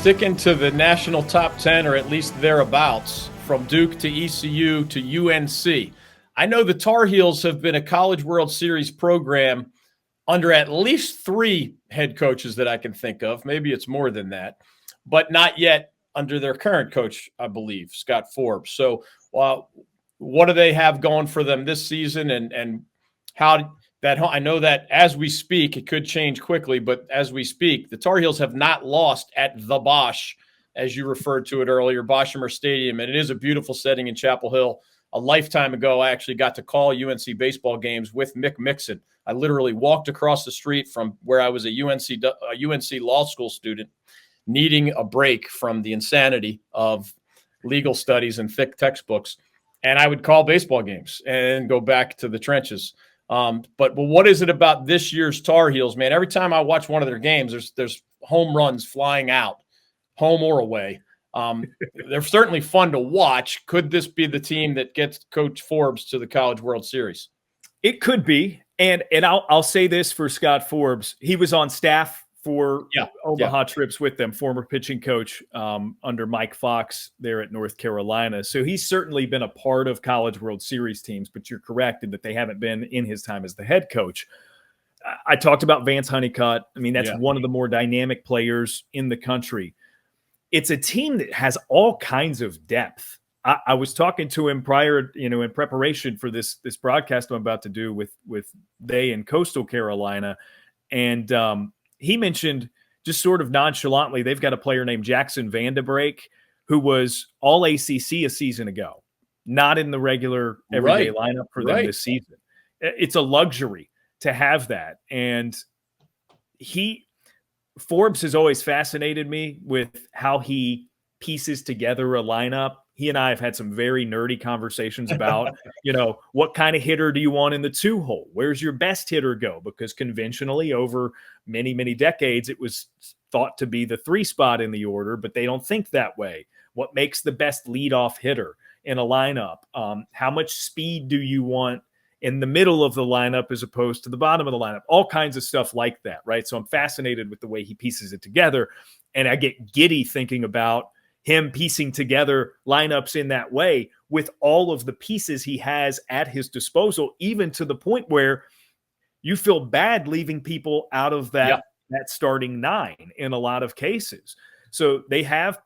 sticking to the national top 10 or at least thereabouts, from Duke to ECU to UNC. I know the Tar Heels have been a College World Series program under at least 3 head coaches that I can think of. Maybe it's more than that, but not yet under their current coach, I believe, Scott Forbes. So what do they have going for them this season, and how that – I know that as we speak, it could change quickly, but as we speak, the Tar Heels have not lost at the Bosch, as you referred to it earlier, Boshamer Stadium, and it is a beautiful setting in Chapel Hill. A lifetime ago, I actually got to call UNC baseball games with Mick Mixon. I literally walked across the street from where I was a UNC law school student, needing a break from the insanity of legal studies and thick textbooks, and I would call baseball games and go back to the trenches. But what is it about this year's Tar Heels, man? Every time I watch one of their games, there's home runs flying out, home or away. They're certainly fun to watch. Could this be the team that gets Coach Forbes to the College World Series? It could be. And I'll say this for Scott Forbes. He was on staff for Omaha trips with them, former pitching coach under Mike Fox there at North Carolina. So he's certainly been a part of College World Series teams, but you're correct in that they haven't been in his time as the head coach. I talked about Vance Honeycutt. I mean, that's one of the more dynamic players in the country. It's a team that has all kinds of depth. I was talking to him prior, in preparation for this broadcast I'm about to do with they in Coastal Carolina. And he mentioned just sort of nonchalantly, they've got a player named Jackson Vandebrake who was all ACC a season ago, not in the regular everyday lineup for them this season. It's a luxury to have that. And Forbes has always fascinated me with how he pieces together a lineup. He and I have had some very nerdy conversations about, what kind of hitter do you want in the 2-hole? Where's your best hitter go? Because conventionally over many, many decades, it was thought to be the 3 spot in the order, but they don't think that way. What makes the best leadoff hitter in a lineup? How much speed do you want in the middle of the lineup as opposed to the bottom of the lineup? All kinds of stuff like that, right? So I'm fascinated with the way he pieces it together, and I get giddy thinking about him piecing together lineups in that way with all of the pieces he has at his disposal, even to the point where you feel bad leaving people out of that starting 9 in a lot of cases. So they have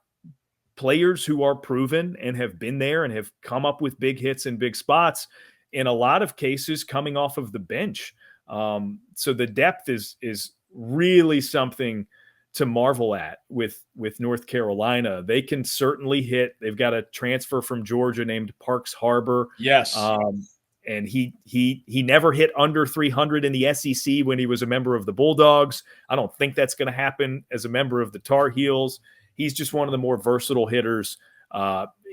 players who are proven and have been there and have come up with big hits in big spots, in a lot of cases coming off of the bench. So the depth is really something to marvel at with North Carolina. They can certainly hit. They've got a transfer from Georgia named Parks Harbor. Yes. And he never hit under 300 in the SEC when he was a member of the Bulldogs. I don't think that's going to happen as a member of the Tar Heels. He's just one of the more versatile hitters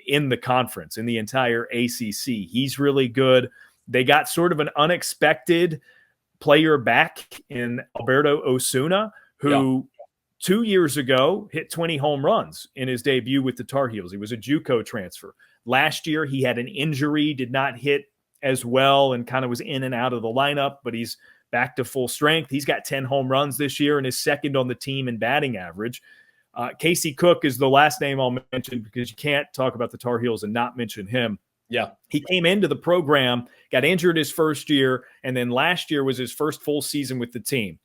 in the conference, in the entire ACC. He's really good. They got sort of an unexpected player back in Alberto Osuna, who 2 years ago hit 20 home runs in his debut with the Tar Heels. He was a JUCO transfer. Last year, he had an injury, did not hit as well, and kind of was in and out of the lineup, but he's back to full strength. He's got 10 home runs this year and is second on the team in batting average. Casey Cook is the last name I'll mention because you can't talk about the Tar Heels and not mention him. Yeah. He came into the program, got injured his first year, and then last year was his first full season with the team.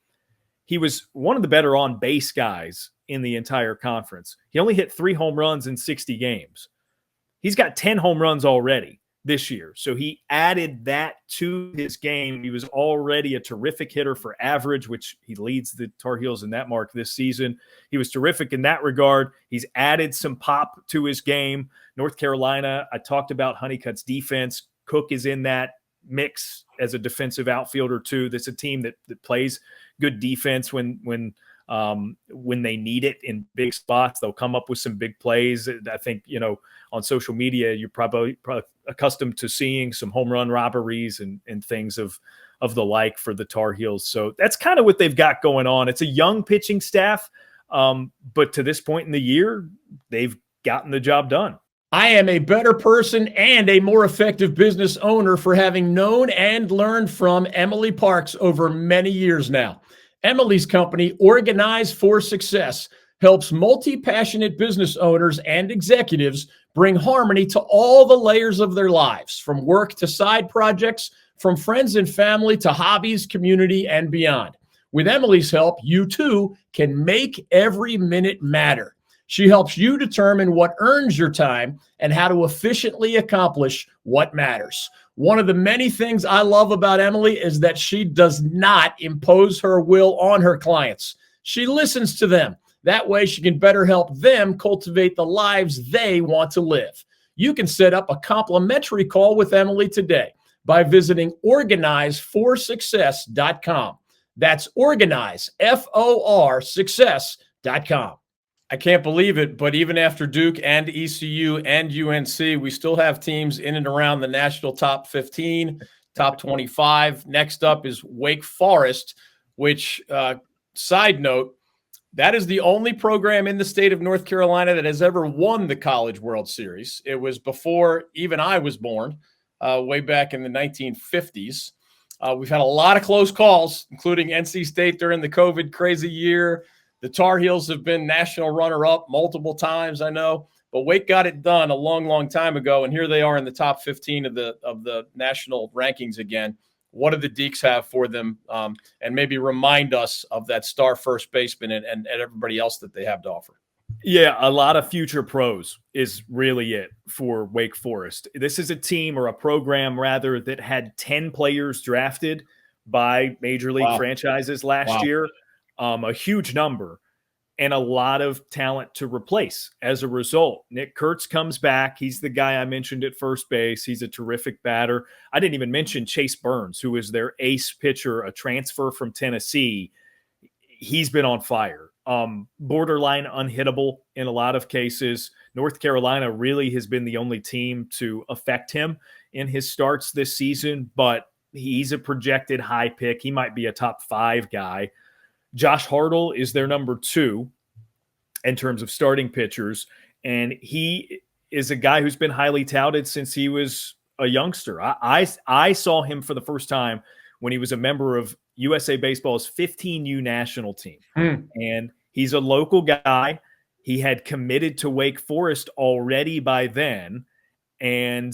He was one of the better on-base guys in the entire conference. He only hit 3 home runs in 60 games. He's got 10 home runs already this year. So he added that to his game. He was already a terrific hitter for average, which he leads the Tar Heels in that mark this season. He was terrific in that regard. He's added some pop to his game. North Carolina, I talked about Honeycutt's defense. Cook is in that mix as a defensive outfielder too. That's a team that plays good defense when they need it in big spots. They'll come up with some big plays. I think, on social media, you're probably accustomed to seeing some home run robberies and things of the like for the Tar Heels. So that's kind of what they've got going on. It's a young pitching staff, but to this point in the year, they've gotten the job done. I am a better person and a more effective business owner for having known and learned from Emily Parks over many years now. Emily's company, Organize for Success, helps multi-passionate business owners and executives bring harmony to all the layers of their lives, from work to side projects, from friends and family to hobbies, community, and beyond. With Emily's help, you too can make every minute matter. She helps you determine what earns your time and how to efficiently accomplish what matters. One of the many things I love about Emily is that she does not impose her will on her clients. She listens to them. That way she can better help them cultivate the lives they want to live. You can set up a complimentary call with Emily today by visiting organizeforsuccess.com. That's organize, F-O-R, success.com. I can't believe it, but even after Duke and ECU and UNC, we still have teams in and around the national top 15, top 25. Next up is Wake Forest, which, side note, that is the only program in the state of North Carolina that has ever won the College World Series. It was before even I was born, way back in the 1950s. We've had a lot of close calls, including NC State during the COVID crazy year. The Tar Heels have been national runner-up multiple times, I know, but Wake got it done a long, long time ago, and here they are in the top 15 of the national rankings again. What do the Deacs have for them? And maybe remind us of that star first baseman and everybody else that they have to offer. Yeah, a lot of future pros is really it for Wake Forest. This is a team, or a program rather, that had 10 players drafted by major league franchises last year. A huge number, and a lot of talent to replace as a result. Nick Kurtz comes back. He's the guy I mentioned at first base. He's a terrific batter. I didn't even mention Chase Burns, who is their ace pitcher, a transfer from Tennessee. He's been on fire. Borderline unhittable in a lot of cases. North Carolina really has been the only team to affect him in his starts this season, but he's a projected high pick. He might be a top 5 guy. Josh Hartle is their number 2 in terms of starting pitchers, and he is a guy who's been highly touted since he was a youngster. I saw him for the first time when he was a member of USA Baseball's 15U national team, and he's a local guy. He had committed to Wake Forest already by then and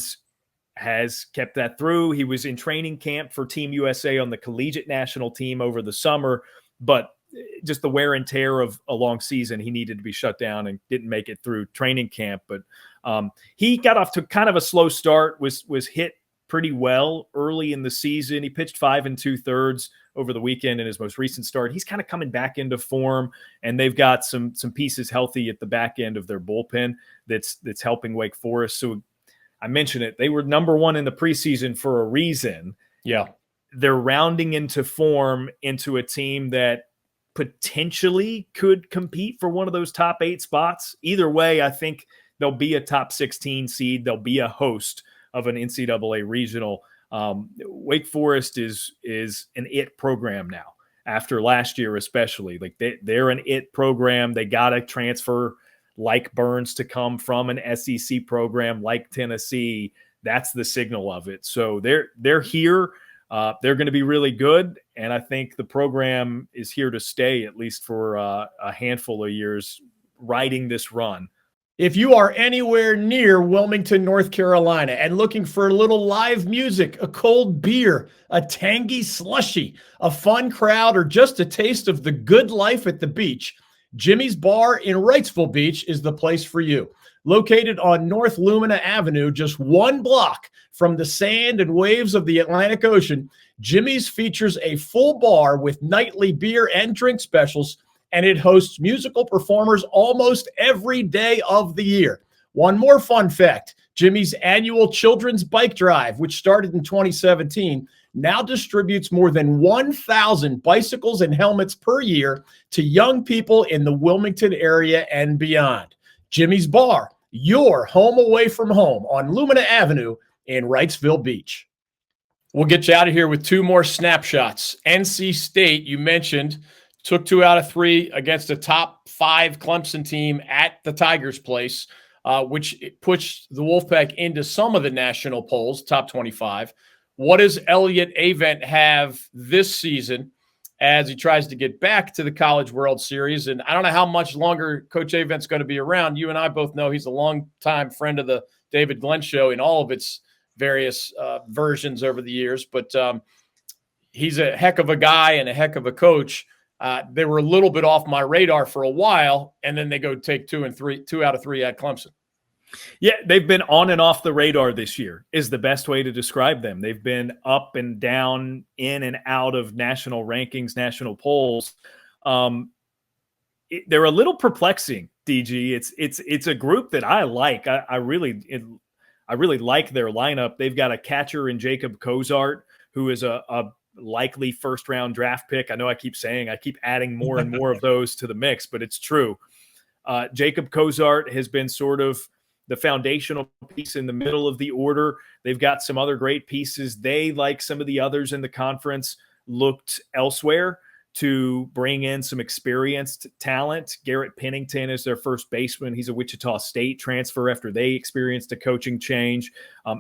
has kept that through. He was in training camp for Team USA on the collegiate national team over the summer, but just the wear and tear of a long season, he needed to be shut down and didn't make it through training camp. But he got off to kind of a slow start, was hit pretty well early in the season. He pitched 5 2/3 over the weekend in his most recent start. He's kind of coming back into form, and they've got some pieces healthy at the back end of their bullpen that's helping Wake Forest. So I mentioned it. They were number 1 in the preseason for a reason. Yeah. They're rounding into form into a team that potentially could compete for one of those top 8 spots. Either way, I think they'll be a top 16 seed. They'll be a host of an NCAA regional. Wake Forest is an it program now after last year, especially. Like they're an it program. They got to transfer like Burns to come from an SEC program like Tennessee. That's the signal of it. So they're here. They're going to be really good, and I think the program is here to stay, at least for a handful of years, riding this run. If you are anywhere near Wilmington, North Carolina, and looking for a little live music, a cold beer, a tangy slushie, a fun crowd, or just a taste of the good life at the beach, Jimmy's Bar in Wrightsville Beach is the place for you. Located on North Lumina Avenue, just 1 block from the sand and waves of the Atlantic Ocean, Jimmy's features a full bar with nightly beer and drink specials, and it hosts musical performers almost every day of the year. One more fun fact, Jimmy's annual Children's Bike Drive, which started in 2017, now distributes more than 1,000 bicycles and helmets per year to young people in the Wilmington area and beyond. Jimmy's Bar, your home away from home on Lumina Avenue in Wrightsville Beach. We'll get you out of here with 2 more snapshots. NC State, you mentioned, took 2 out of 3 against a top 5 Clemson team at the Tigers' place, which pushed the Wolfpack into some of the national polls, top 25. What does Elliott Avent have this season as he tries to get back to the College World Series. And I don't know how much longer Coach Avent's going to be around. You and I both know he's a longtime friend of the David Glenn Show in all of its various versions over the years. But he's a heck of a guy and a heck of a coach. They were a little bit off my radar for a while, and then they go take 2 out of 3 at Clemson. Yeah, they've been on and off the radar this year is the best way to describe them. They've been up and down, in and out of national rankings, national polls. They're a little perplexing, DG. It's a group that I like. I really like their lineup. They've got a catcher in Jacob Cozart, who is a likely first-round draft pick. I know I keep adding more and more of those to the mix, but it's true. Jacob Cozart has been sort of the foundational piece in the middle of the order. They've got some other great pieces. They, like some of the others in the conference, looked elsewhere to bring in some experienced talent. Garrett Pennington is their first baseman. He's a Wichita State transfer after they experienced a coaching change.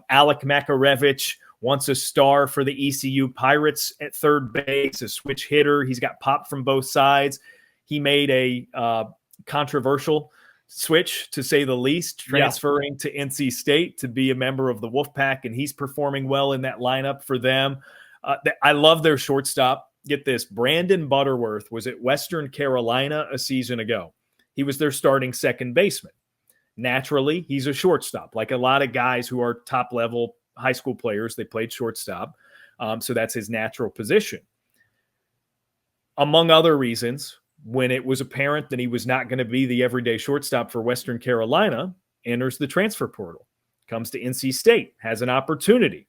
Alec Makarevich, once a star for the ECU Pirates at third base, a switch hitter. He's got pop from both sides. He made a controversial switch, to say the least, transferring to NC State to be a member of the Wolfpack, and he's performing well in that lineup for them. I love their shortstop. Get this, Brandon Butterworth was at Western Carolina a season ago. He was their starting second baseman. Naturally, he's a shortstop. Like a lot of guys who are top-level high school players, they played shortstop, so that's his natural position. Among other reasons, when it was apparent that he was not going to be the everyday shortstop for Western Carolina, enters the transfer portal, comes to NC State, has an opportunity.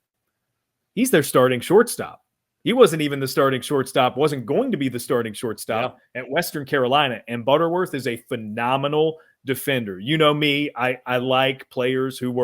He's their starting shortstop. He wasn't even the starting shortstop, wasn't going to be the starting shortstop at Western Carolina. And Butterworth is a phenomenal defender. You know me, I like players who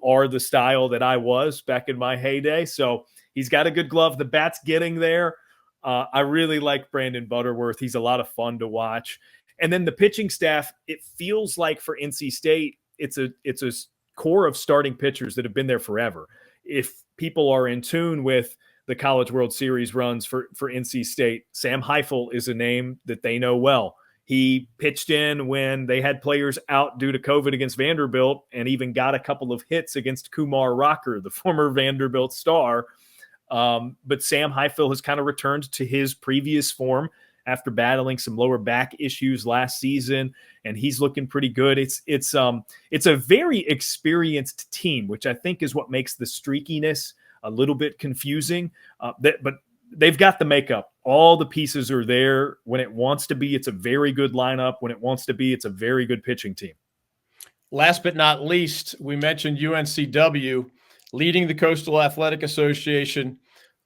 are the style that I was back in my heyday. So he's got a good glove. The bat's getting there. I really like Brandon Butterworth. He's a lot of fun to watch. And then the pitching staff, it feels like for NC State, it's a core of starting pitchers that have been there forever. If people are in tune with the College World Series runs for NC State, Sam Heifel is a name that they know well. He pitched in when they had players out due to COVID against Vanderbilt, and even got a couple of hits against Kumar Rocker, the former Vanderbilt star. But Sam Heifel has kind of returned to his previous form after battling some lower back issues last season, and he's looking pretty good. It's a very experienced team, which I think is what makes the streakiness a little bit confusing. But they've got the makeup. All the pieces are there. When it wants to be, it's a very good lineup. When it wants to be, it's a very good pitching team. Last but not least, we mentioned UNCW leading the Coastal Athletic Association,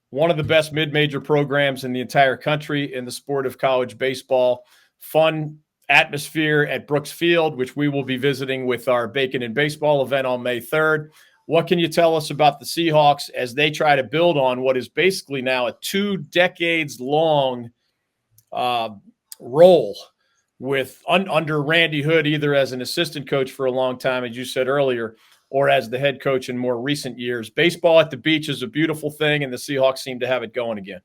one of the best mid-major programs in the entire country in the sport of college baseball. Fun atmosphere at Brooks Field, which we will be visiting with our Bacon and Baseball event on May 3rd. What can you tell us about the Seahawks as they try to build on what is basically now a 2 decades-long role with under Randy Hood, either as an assistant coach for a long time, as you said earlier, or as the head coach in more recent years? Baseball at the beach is a beautiful thing, and the Seahawks seem to have it going again.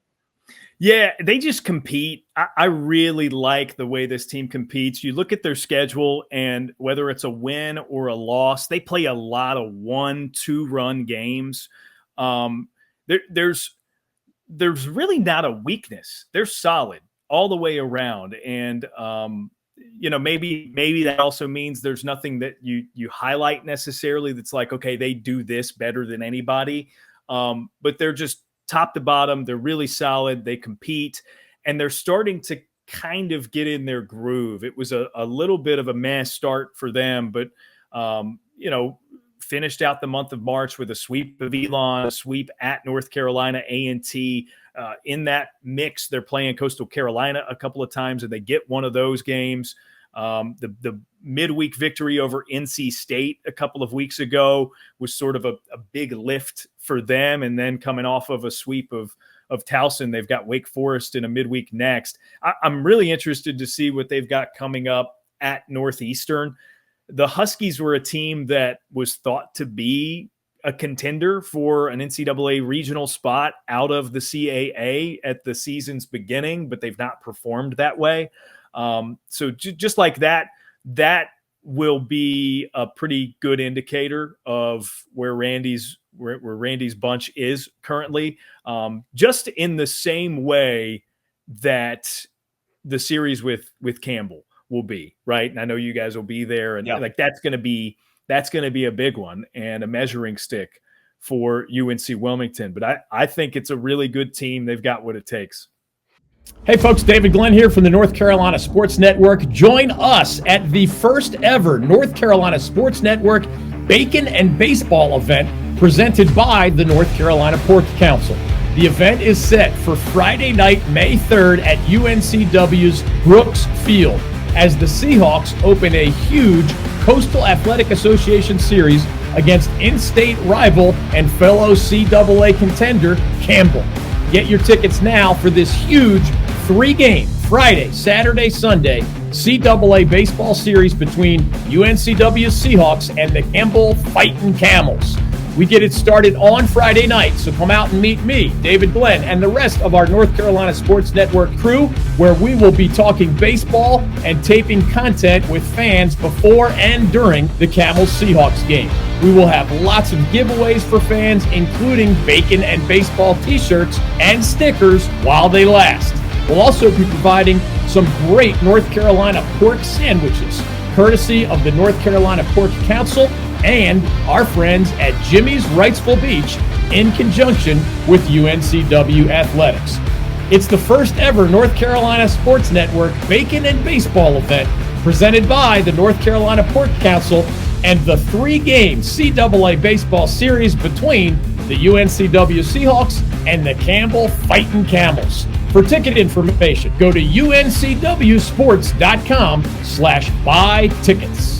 Yeah, they just compete. I really like the way this team competes. You look at their schedule, and whether it's a win or a loss, they play a lot of 1-2 run games. There's really not a weakness. They're solid all the way around. And, maybe that also means there's nothing that you highlight necessarily that's like, okay, they do this better than anybody. But they're just top to bottom. They're really solid. They compete, and they're starting to kind of get in their groove. It was a little bit of a mess start for them, but, finished out the month of March with a sweep of Elon, a sweep at North Carolina A&T. In that mix, they're playing Coastal Carolina a couple of times, and they get one of those games. The midweek victory over NC State a couple of weeks ago was sort of a big lift for them. And then coming off of a sweep of Towson, they've got Wake Forest in a midweek next. I'm really interested to see what they've got coming up at Northeastern. The Huskies were a team that was thought to be a contender for an NCAA regional spot out of the CAA at the season's beginning, but they've not performed that way. So just like that will be a pretty good indicator of where Randy's bunch is currently. Just in the same way that the series with Campbell will be, right? And I know you guys will be there, and like that's going to be a big one and a measuring stick for UNC Wilmington. But I think it's a really good team. They've got what it takes. Hey folks, David Glenn here from the North Carolina Sports Network. Join us at the first ever North Carolina Sports Network Bacon and Baseball event presented by the North Carolina Pork Council. The event is set for Friday night, May 3rd at UNCW's Brooks Field as the Seahawks open a huge Coastal Athletic Association series against in-state rival and fellow CAA contender Campbell. Get your tickets now for this huge 3-game Friday, Saturday, Sunday CAA baseball series between UNCW Seahawks and the Campbell Fightin' Camels. We get it started on Friday night, so come out and meet me, David Glenn, and the rest of our North Carolina Sports Network crew, where we will be talking baseball and taping content with fans before and during the Camels Seahawks game. We will have lots of giveaways for fans, including bacon and baseball t-shirts and stickers while they last. We'll also be providing some great North Carolina pork sandwiches, courtesy of the North Carolina Pork Council and our friends at Jimmy's Wrightsville Beach in conjunction with UNCW Athletics. It's the first ever North Carolina Sports Network Bacon and Baseball event presented by the North Carolina Pork Council and the 3-game CAA baseball series between the UNCW Seahawks and the Campbell Fightin' Camels. For ticket information, go to uncwsports.com/buy tickets.